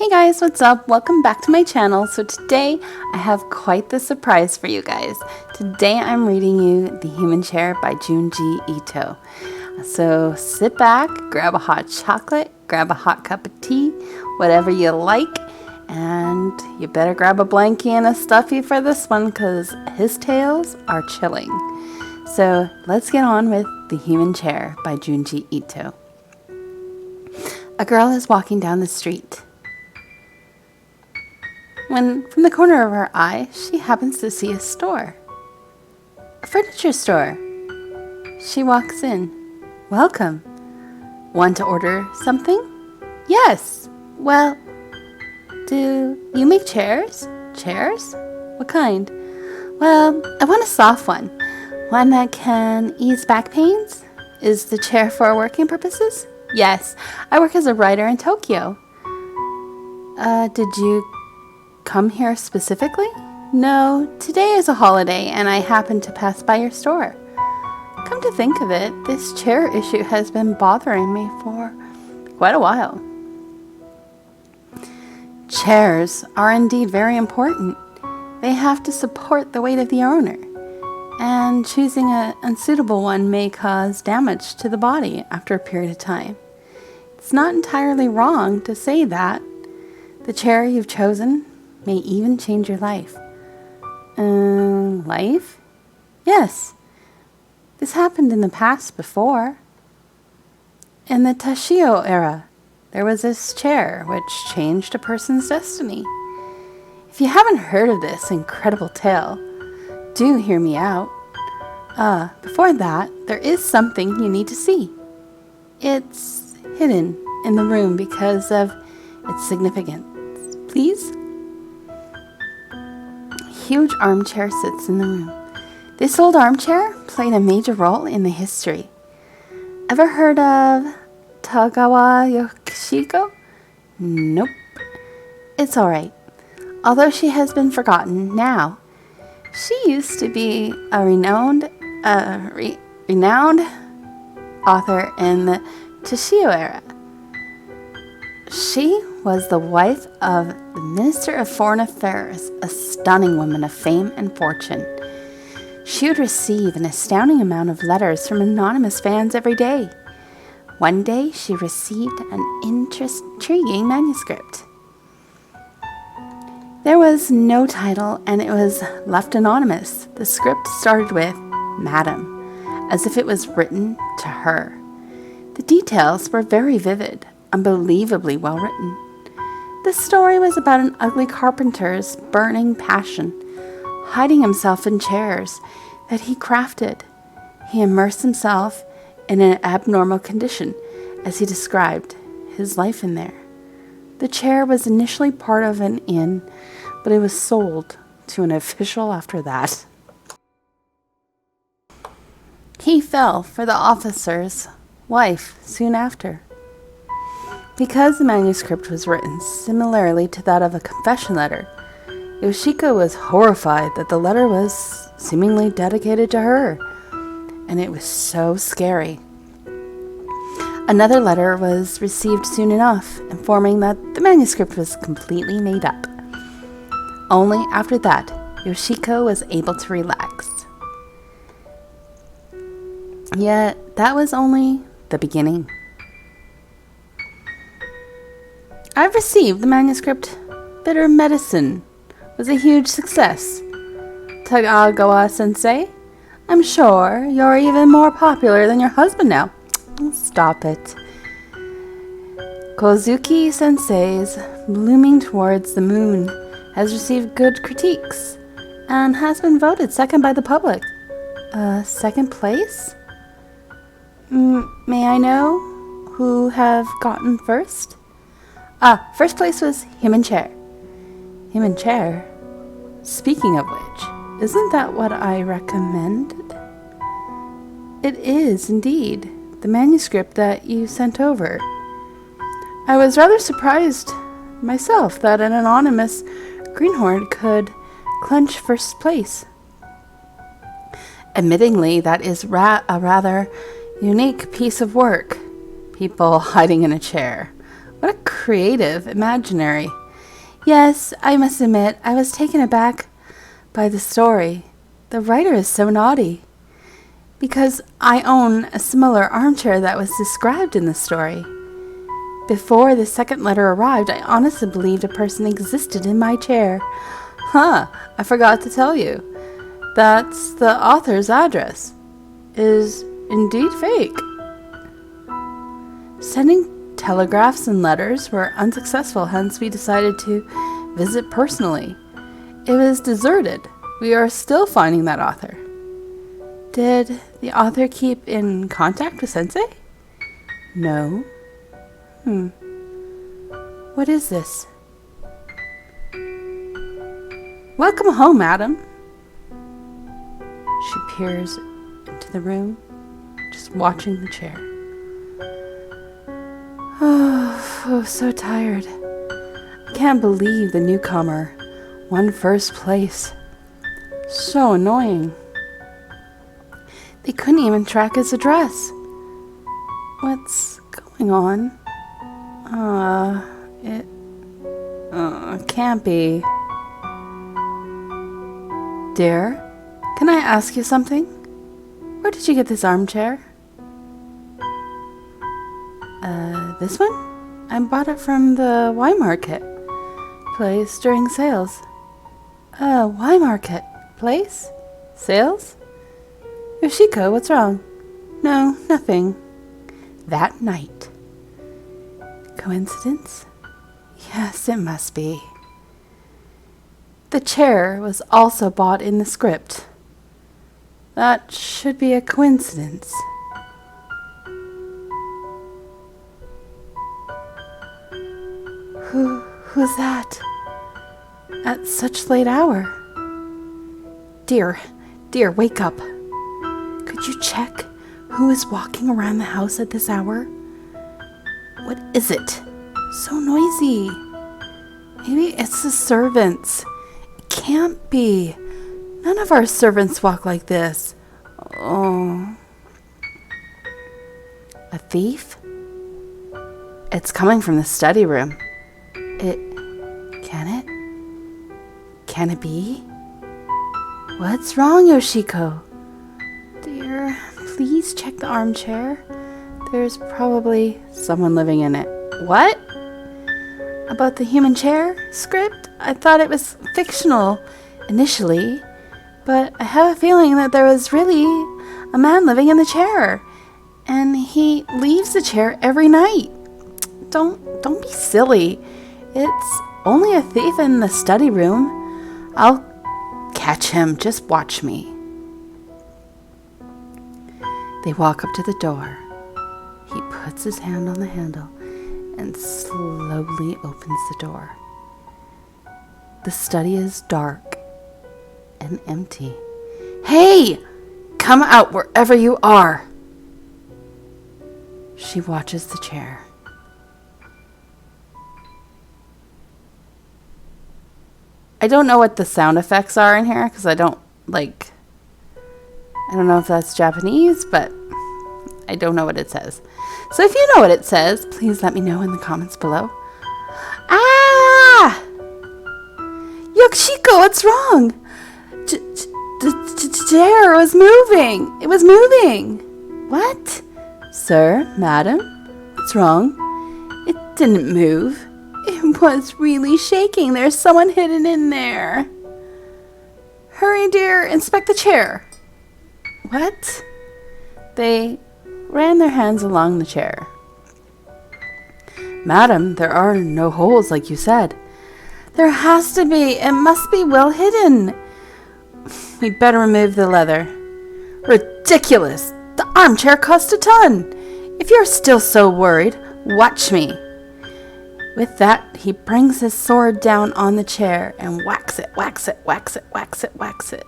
Hey guys, what's up? Welcome back to my channel. So today I have quite the surprise for you guys. Today I'm reading you The Human Chair by Junji Ito. So sit back, grab a hot chocolate, grab a hot cup of tea, whatever you like, and you better grab a blankie and a stuffy for this one because his tales are chilling. So let's get on with The Human Chair by Junji Ito. A girl is walking down the street when from the corner of her eye, she happens to see a store. A furniture store. She walks in. Welcome. Want to order something? Yes. Well, do you make chairs? Chairs? What kind? Well, I want a soft one. One that can ease back pains? Is the chair for working purposes? Yes. I work as a writer in Tokyo. Did you come here specifically? No, today is a holiday and I happened to pass by your store. Come to think of it, this chair issue has been bothering me for quite a while. Chairs are indeed very important. They have to support the weight of the owner, and choosing an unsuitable one may cause damage to the body after a period of time. It's not entirely wrong to say that. The chair you've chosen may even change your life. Life? Yes. This happened in the past before. In the Toshio era, there was this chair which changed a person's destiny. If you haven't heard of this incredible tale, do hear me out. Before that, there is something you need to see. It's hidden in the room because of its significance. Please? Huge armchair sits in the room. This old armchair played a major role in the history. Ever heard of Tagawa Yoshiko? Nope. It's alright. Although she has been forgotten now, she used to be a renowned author in the Toshio era. She was the wife of the Minister of Foreign Affairs, a stunning woman of fame and fortune. She would receive an astounding amount of letters from anonymous fans every day. One day, she received an intriguing manuscript. There was no title, and it was left anonymous. The script started with, Madam, as if it was written to her. The details were very vivid, unbelievably well written. The story was about an ugly carpenter's burning passion, hiding himself in chairs that he crafted. He immersed himself in an abnormal condition as he described his life in there. The chair was initially part of an inn, but it was sold to an official after that. He fell for the officer's wife soon after. Because the manuscript was written similarly to that of a confession letter, Yoshiko was horrified that the letter was seemingly dedicated to her, and it was so scary. Another letter was received soon enough, informing that the manuscript was completely made up. Only after that, Yoshiko was able to relax. Yet, that was only the beginning. I've received the manuscript. Bitter Medicine was a huge success. Tagawa-sensei, I'm sure you're even more popular than your husband now. Stop it. Kozuki-sensei's Blooming Towards the Moon has received good critiques and has been voted second by the public. Second place? May I know who have gotten first? First place was Human Chair. Human Chair? Speaking of which, isn't that what I recommended? It is, indeed, the manuscript that you sent over. I was rather surprised myself that an anonymous greenhorn could clinch first place. Admittingly, that is a rather unique piece of work. People hiding in a chair. What a creative imaginary. Yes, I must admit, I was taken aback by the story. The writer is so naughty. Because I own a similar armchair that was described in the story. Before the second letter arrived, I honestly believed a person existed in my chair. I forgot to tell you. That's the author's address. Is indeed fake. Sending telegraphs and letters were unsuccessful, hence we decided to visit personally. It was deserted. We are still finding that author. Did the author keep in contact with Sensei? No. What is this? Welcome home, madam. She peers into the room, just watching the chair. Oh, so tired. I can't believe the newcomer won first place. So annoying. They couldn't even track his address. What's going on? It can't be. Dear, can I ask you something? Where did you get this armchair? This one? I bought it from the Y Market place during sales. Y Market place? Sales? Yoshiko, what's wrong? No, nothing. That night. Coincidence? Yes, it must be. The chair was also bought in the script. That should be a coincidence. Who's that? At such late hour? Dear, wake up. Could you check who is walking around the house at this hour? What is it? So noisy. Maybe it's the servants. It can't be. None of our servants walk like this. Oh. A thief? It's coming from the study room. Can it be? What's wrong, Yoshiko? Dear, please check the armchair. There's probably someone living in it. What? About the human chair script? I thought it was fictional initially, but I have a feeling that there was really a man living in the chair, and he leaves the chair every night. Don't be silly. It's only a thief in the study room. I'll catch him. Just watch me. They walk up to the door. He puts his hand on the handle and slowly opens the door. The study is dark and empty. Hey! Come out wherever you are! She watches the chair. I don't know what the sound effects are in here because I don't know if that's Japanese, but I don't know what it says. So if you know what it says, please let me know in the comments below. Ah! Yoshiko, what's wrong? The chair was moving. It was moving. What? Sir, madam, what's wrong? It didn't move. It was really shaking. There's someone hidden in there. Hurry, dear, inspect the chair. What? They ran their hands along the chair. Madam, there are no holes like you said. There has to be. It must be well hidden. We'd better remove the leather. Ridiculous. The armchair cost a ton. If you're still so worried, watch me. With that, he brings his sword down on the chair and whacks it, whacks it, whacks it, whacks it, whacks it.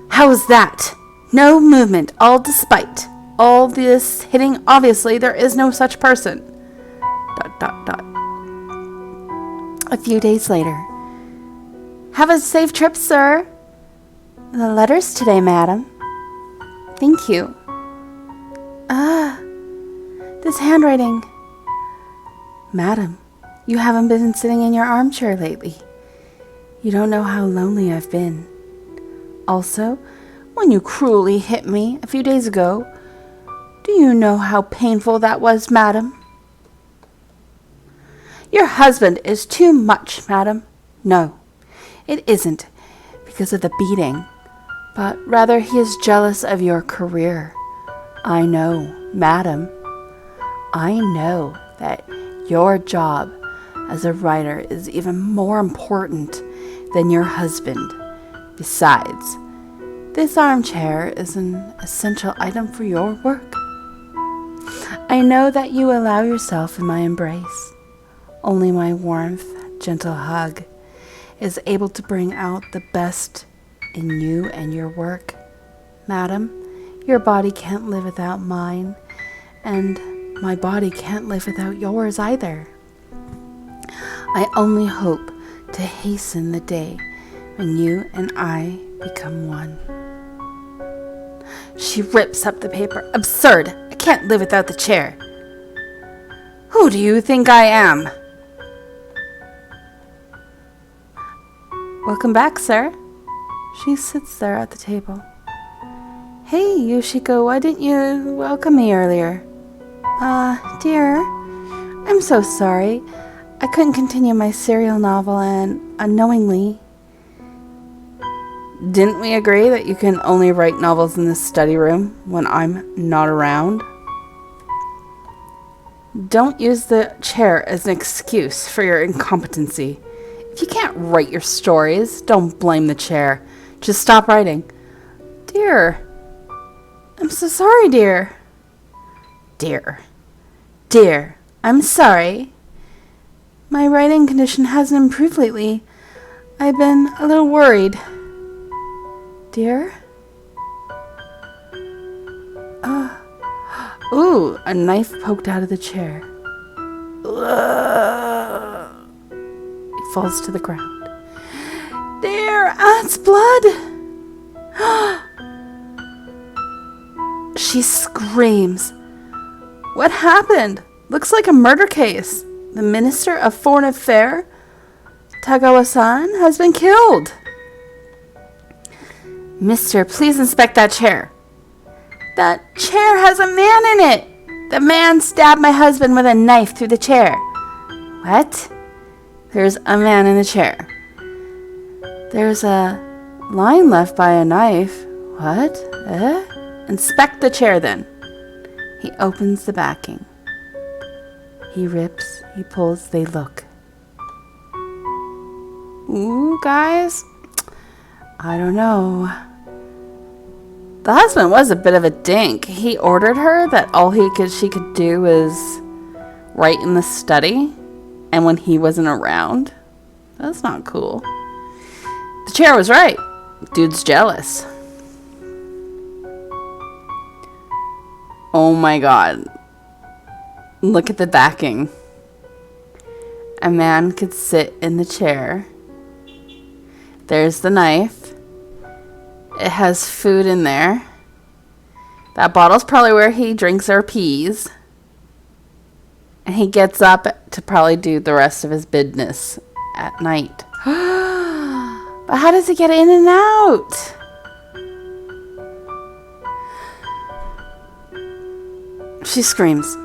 How's that? No movement, all despite. All this hitting, obviously there is no such person. ... A few days later. Have a safe trip, sir. The letters today, madam. Thank you. This handwriting. Madam, you haven't been sitting in your armchair lately. You don't know how lonely I've been. Also, when you cruelly hit me a few days ago, do you know how painful that was, madam? Your husband is too much, madam. No, it isn't because of the beating, but rather he is jealous of your career. I know, madam. I know that your job as a writer is even more important than your husband. Besides, this armchair is an essential item for your work. I know that you allow yourself in my embrace. Only my warmth, gentle hug is able to bring out the best in you and your work. Madam, your body can't live without mine, and my body can't live without yours either. I only hope to hasten the day when you and I become one. She rips up the paper. Absurd! I can't live without the chair. Who do you think I am? Welcome back, sir. She sits there at the table. Hey, Yoshiko, why didn't you welcome me earlier? Dear, I'm so sorry. I couldn't continue my serial novel and unknowingly... Didn't we agree that you can only write novels in the study room when I'm not around? Don't use the chair as an excuse for your incompetency. If you can't write your stories, don't blame the chair. Just stop writing. Dear, I'm so sorry, dear. Dear, I'm sorry. My writing condition hasn't improved lately. I've been a little worried. Dear? Ooh, a knife poked out of the chair. He falls to the ground. Dear, it's blood! She screams. What happened? Looks like a murder case. The Minister of Foreign Affairs, Tagawa-san, has been killed. Mister, please inspect that chair. That chair has a man in it. The man stabbed my husband with a knife through the chair. What? There's a man in the chair. There's a line left by a knife. What? Inspect the chair then. He opens the backing. He rips, he pulls, they look. Ooh, guys. I don't know. The husband was a bit of a dink. He ordered her that all she could do was write in the study, and when he wasn't around. That's not cool. The chair was right. Dude's jealous. Oh my god. Look at the backing. A man could sit in the chair. There's the knife. It has food in there. That bottle's probably where he drinks or pees. And he gets up to probably do the rest of his business at night. But how does he get in and out? She screams.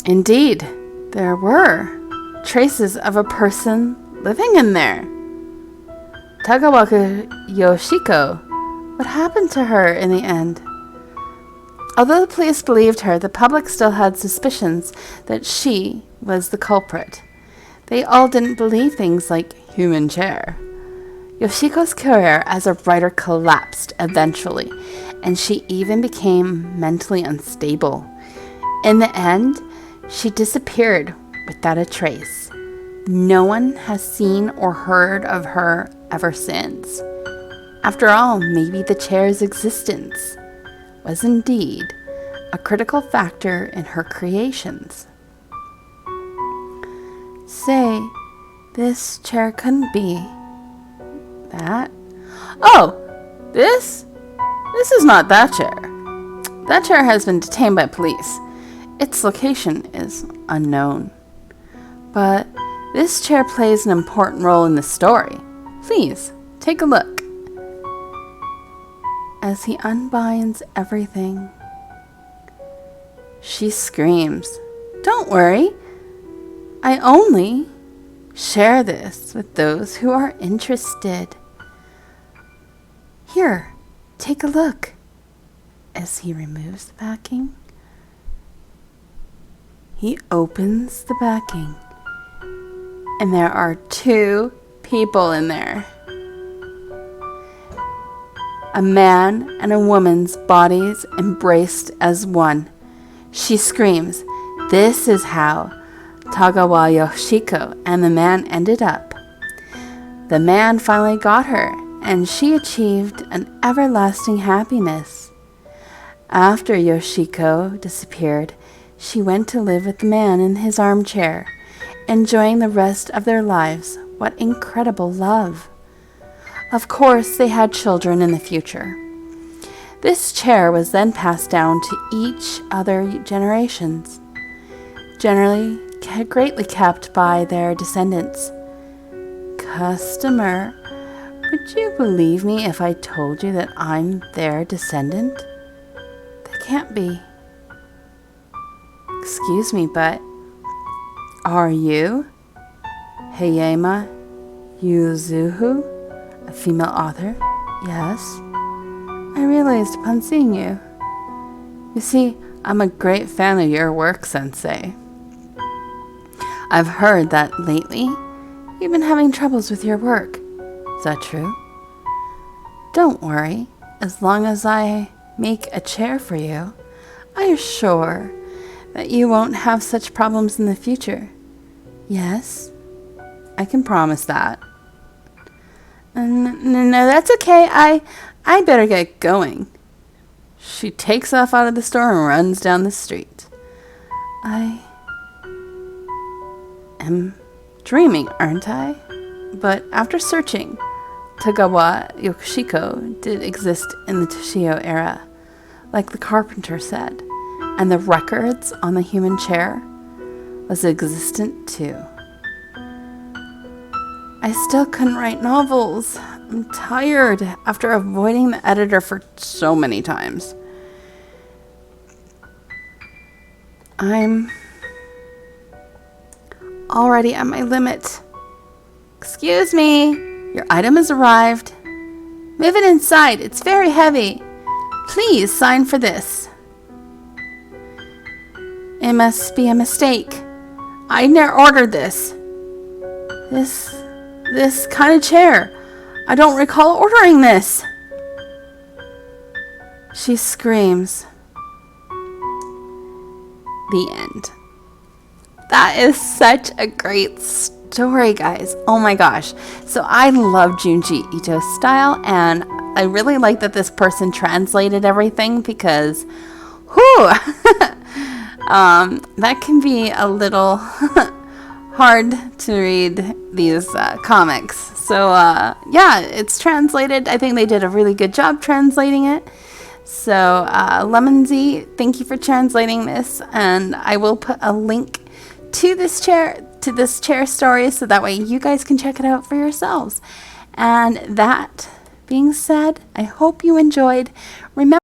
Indeed, there were traces of a person living in there. Tagawa Yoshiko. What happened to her in the end? Although the police believed her, the public still had suspicions that she was the culprit. They all didn't believe things like human chair. Yoshiko's career as a writer collapsed eventually, and she even became mentally unstable. In the end, she disappeared without a trace. No one has seen or heard of her ever since. After all, maybe the chair's existence was indeed a critical factor in her creations. Say, this chair couldn't be that. Oh, this is not that chair. That chair has been detained by police. Its location is unknown. But this chair plays an important role in the story. Please, take a look. As he unbinds everything, she screams, "Don't worry, I only share this with those who are interested. Here, take a look." As he removes the backing, he opens the backing, and there are 2 people in there. A man and a woman's bodies embraced as one. She screams, "This is how Tagawa Yoshiko and the man ended up." The man finally got her, and she achieved an everlasting happiness. After Yoshiko disappeared, she went to live with the man in his armchair, enjoying the rest of their lives. What incredible love! Of course, they had children in the future. This chair was then passed down to each other generations, generally greatly kept by their descendants. Customer, would you believe me if I told you that I'm their descendant? That can't be. Excuse me, but are you Hayama Yuzuhu, a female author? Yes. I realized upon seeing you. You see, I'm a great fan of your work, Sensei. I've heard that lately you've been having troubles with your work. Is that true? Don't worry. As long as I make a chair for you, I assure that you won't have such problems in the future. Yes, I can promise that. No, that's okay. I better get going. She takes off out of the store and runs down the street. I am dreaming, aren't I? But after searching, Tagawa Yoshiko did exist in the Toshio era, like the carpenter said, and the records on the human chair was existent too. I still couldn't write novels. I'm tired after avoiding the editor for so many times. I'm already at my limit. Excuse me, your item has arrived. Move it inside, it's very heavy. Please sign for this. It must be a mistake. I never ordered this. This kind of chair. I don't recall ordering this. She screams. The end. That is such a great story, guys. Oh my gosh. So I love Junji Ito's style, and I really like that this person translated everything because, whew, that can be a little hard to read these comics. So yeah, it's translated. I think they did a really good job translating it. So Lemonsy, thank you for translating this, and I will put a link to this chair story so that way you guys can check it out for yourselves. And that being said, I hope you enjoyed. Remember